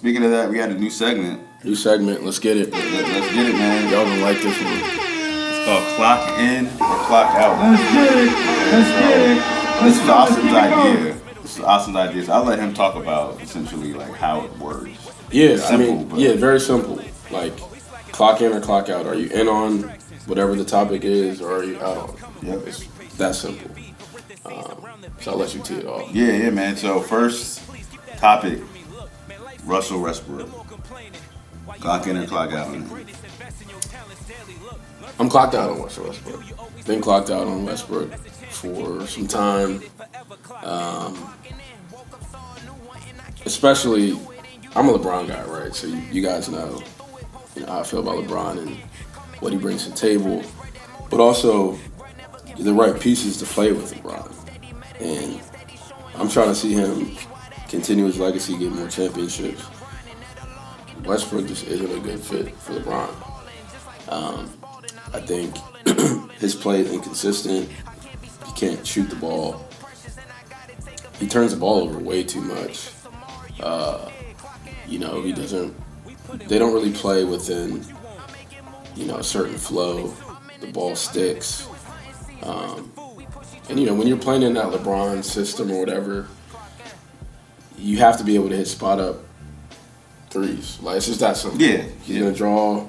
Speaking of that, we got a new segment. New segment. Let's get it. Let's get it, man. Y'all gonna like this one. It's called Clock In or Clock Out. Let's get it. Let's get it. This is Austin's idea. This is Austin's idea. So I'll let him talk about essentially like how it works. Yeah, Simple, very simple. Like, clock in or clock out. Are you in on whatever the topic is, or are you out on? Yep. It's that simple. So I'll let you tee it off. Yeah, man. So first topic, Russell Westbrook. Clock in or clock out. I'm clocked out on Russell Westbrook. Been clocked out on Westbrook for some time. Especially, I'm a LeBron guy, right? So you guys know, how I feel about LeBron and what he brings to the table. But also, the right pieces to play with LeBron. And I'm trying to see him continue his legacy, get more championships. Westbrook just isn't a good fit for LeBron. I think his play is inconsistent. He can't shoot the ball. He turns the ball over way too much. He doesn't. They don't really play within, a certain flow. The ball sticks. And when you're playing in that LeBron system or whatever, you have to be able to hit spot up threes. Like, it's just that simple. Yeah. He's gonna draw,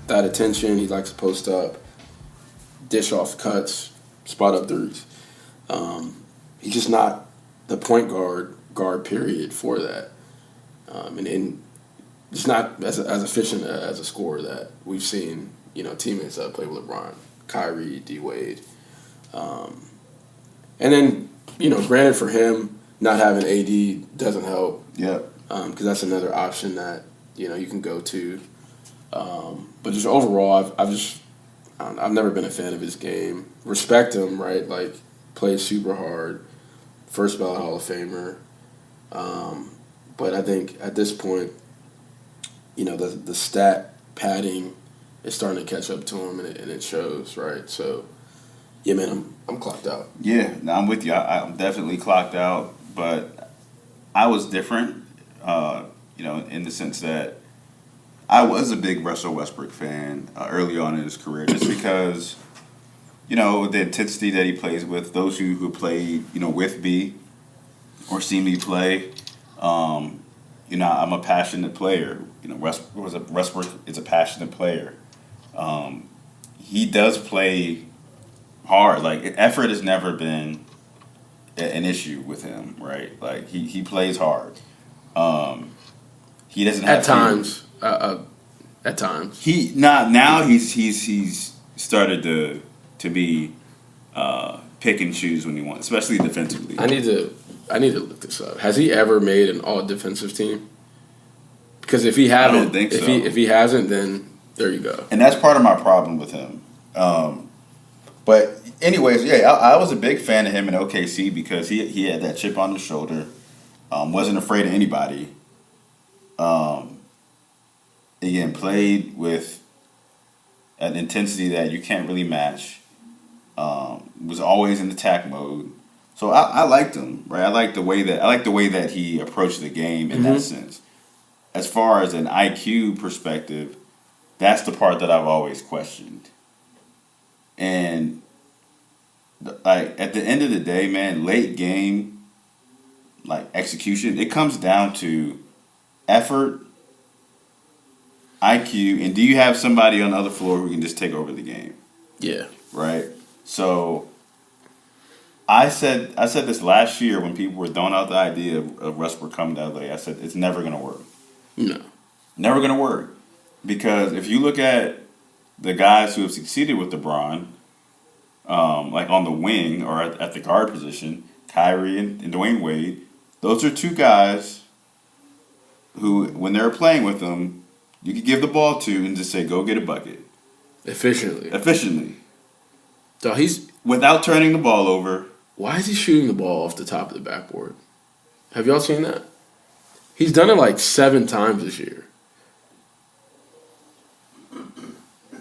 that attention. He likes to post up, dish off cuts, spot up threes. He's just not the point guard period for that. And just not as efficient as a scorer that we've seen, teammates that play with LeBron, Kyrie, D Wade. And then, granted for him, not having AD doesn't help. Yeah. Because that's another option that, you can go to. But just overall, I've never been a fan of his game. Respect him, right? Like, plays super hard. First ballot Hall of Famer. But I think at this point, the stat padding is starting to catch up to him, and it shows, right? So, yeah, man, I'm clocked out. Yeah, no, I'm with you. I'm definitely clocked out, but I was different, in the sense that I was a big Russell Westbrook fan early on in his career, just because, the intensity that he plays with. Those who played, with B or see me play, I'm a passionate player. Westbrook is a passionate player. He does play hard. Like, effort has never been an issue with him, right? Like, he plays hard. He doesn't have at times. At times. Now he's started to be pick and choose when he wants, especially defensively. I need to look this up. Has he ever made an all defensive team? Because if he hasn't, I don't think so. If he hasn't, then there you go. And that's part of my problem with him. But anyways, yeah, I was a big fan of him in OKC because he had that chip on his shoulder, wasn't afraid of anybody. Again, played with an intensity that you can't really match. Was always in attack mode. So I liked him, right? I like the way that he approached the game in that sense. As far as an IQ perspective, that's the part that I've always questioned. And like, at the end of the day, man, late game, like, execution, it comes down to effort, IQ, and do you have somebody on the other floor who can just take over the game? Yeah. Right? So I said this last year when people were throwing out the idea of Westbrook coming to LA. I said it's never going to work. No. Never going to work. Because if you look at the guys who have succeeded with LeBron, like on the wing or at the guard position, Kyrie and Dwayne Wade, those are two guys who, when they're playing with them, you could give the ball to and just say, go get a bucket. Efficiently. So he's... Without turning the ball over. Why is he shooting the ball off the top of the backboard? Have y'all seen that? He's done it like 7 times this year.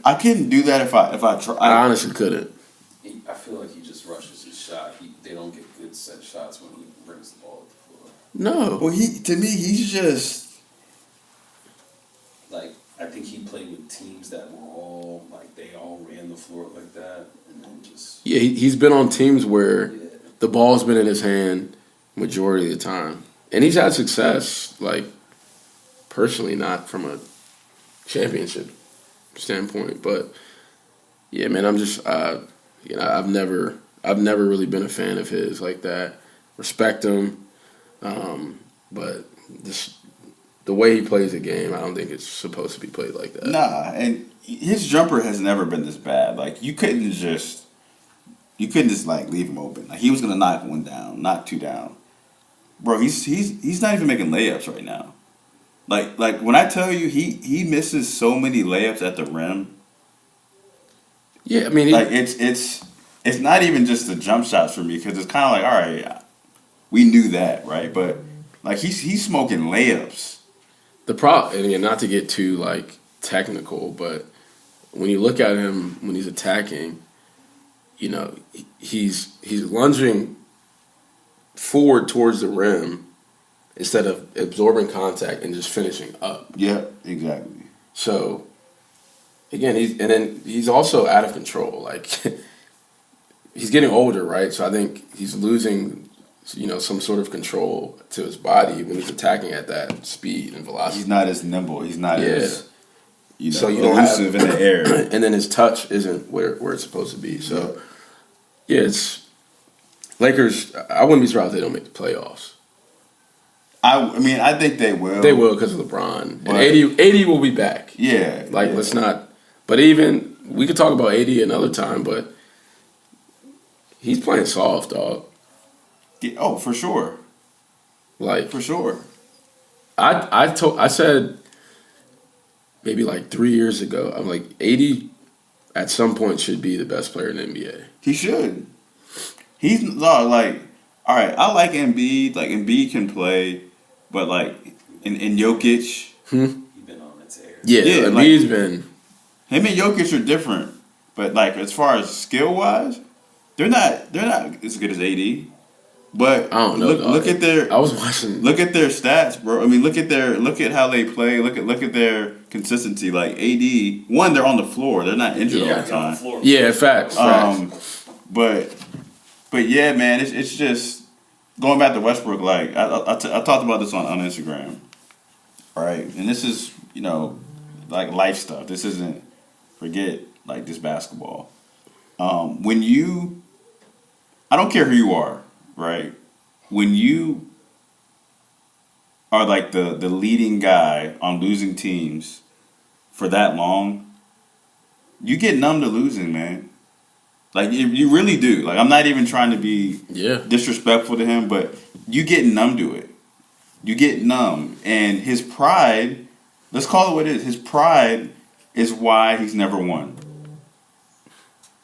I couldn't do that if I try. I honestly couldn't. I feel like he just rushes his shot. They don't get good set shots when he brings the ball up the floor. No. Well, to me, he's just. Like, I think he played with teams that were all, like, they all ran the floor like that, and then just... Yeah, he's been on teams where Yeah. the ball's been in his hand majority of the time. And he's had success, like, personally, not from a championship standpoint. But, yeah, man, I'm just, I've never really been a fan of his like that. Respect him, but just the way he plays the game, I don't think it's supposed to be played like that. Nah, and his jumper has never been this bad. Like, you couldn't just like leave him open. Like, he was gonna knock one down, knock two down. Bro, he's not even making layups right now. Like when I tell you he misses so many layups at the rim. Yeah, I mean, Like it's not even just the jump shots for me, because it's kind of like, all right, we knew that, right? But like he's smoking layups. the problem, and again, not to get too like technical, but when you look at him when he's attacking, you know, he's lunging forward towards the rim instead of absorbing contact and just finishing up. Yeah, exactly. So again, he's also out of control. Like he's getting older, right? So I think he's losing, you know, some sort of control to his body when he's attacking at that speed and velocity. He's not as nimble. He's not as So you don't have- elusive in the air. And then his touch isn't where it's supposed to be. So yeah, it's Lakers. I wouldn't be surprised if they don't make the playoffs. I mean, I think they will. They will because of LeBron. And But- 80 will be back. Yeah. Like, yeah. let's not. But even, we could talk about 80 another time, but he's playing soft, dog. Yeah, oh, for sure. Like, For sure. I said maybe like 3 years ago, I'm like, 80 at some point should be the best player in the NBA. He should. He's like, all right, I like Embiid. Like, Embiid can play, but like, in Jokic, He's been on a tear. Yeah, Yeah, Embiid's been. him and Jokic are different. But like, as far as skill wise, they're not as good as AD. But I don't know. Look at their I was watching. look at their stats, bro. I mean, look at how they play. Look at their consistency. Like AD, one, they're on the floor. They're not injured Yeah. all the time. Floor. Yeah, facts. But yeah, man, it's just going back to Westbrook. Like I talked about this on Instagram, right? And this is, you know, like life stuff. This isn't, forget like this basketball. I don't care who you are, right? When you are like the leading guy on losing teams for that long, you get numb to losing, man. Like, you really do. Like, I'm not even trying to be disrespectful to him, but you get numb to it. You get numb. And his pride, let's call it what it is, his pride is why he's never won.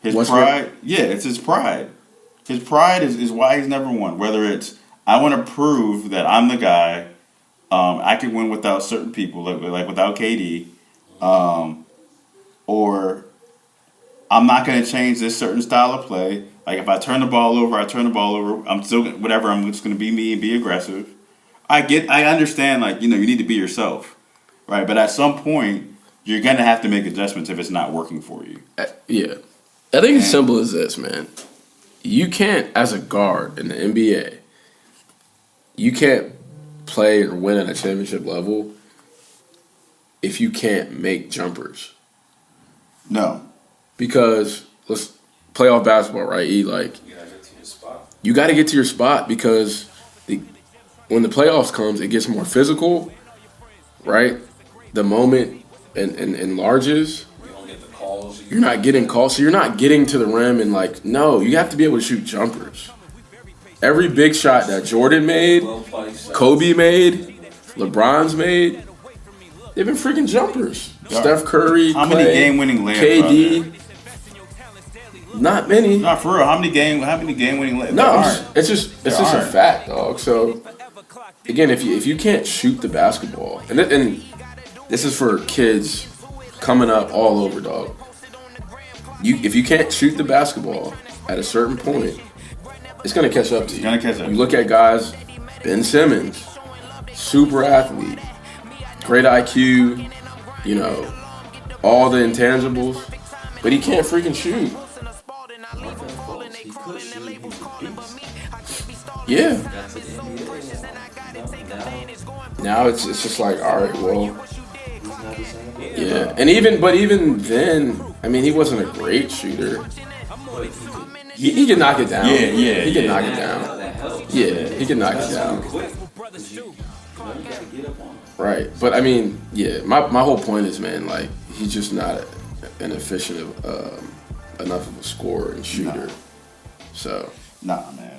His pride, yeah, it's his pride. His pride is why he's never won. Whether it's, I want to prove that I'm the guy, I can win without certain people, like without KD, or I'm not going to change this certain style of play. Like, if I turn the ball over, I turn the ball over. I'm still, whatever, I'm just going to be me and be aggressive. I understand, like, you know, you need to be yourself, right? But at some point, you're going to have to make adjustments if it's not working for you. Yeah. I think it's simple as this, man. You can't, as a guard in the NBA, you can't play or win at a championship level if you can't make jumpers. No. Because let's playoff basketball, right? Like, You gotta get to your spot. you got to get to your spot because when the playoffs comes, it gets more physical, right? The moment enlarges. You don't get the calls. You're not getting calls, so you're not getting to the rim and like, no, you have to be able to shoot jumpers. Every big shot that Jordan made, Kobe made, LeBron's made, they've been freaking jumpers. Yeah. Steph Curry, How Clay, many game-winning layups KD, not many. No, for real. How many game-winning layups? No, it's just a aren't. fact, dog. So again, if you can't shoot the basketball, and this is for kids coming up all over, dog. If you can't shoot the basketball at a certain point, it's gonna catch up to you. It's gonna catch up. You look at guys Ben Simmons, super athlete, great IQ, you know, all the intangibles, but he can't freaking shoot. He could shoot. He's a beast. Yeah. That's the NBA. Now it's just like, all right, well, He's not the same again. yeah. And even then, I mean, he wasn't a great shooter. But He can knock it down. Yeah, He can yeah. knock it down. that helps. Yeah, he can knock it down. Quick. 'Cause you gotta get up on him. Right. But I mean, yeah, my whole point is, man, like, he's just not an efficient enough of a scorer and shooter. So, Nah, man.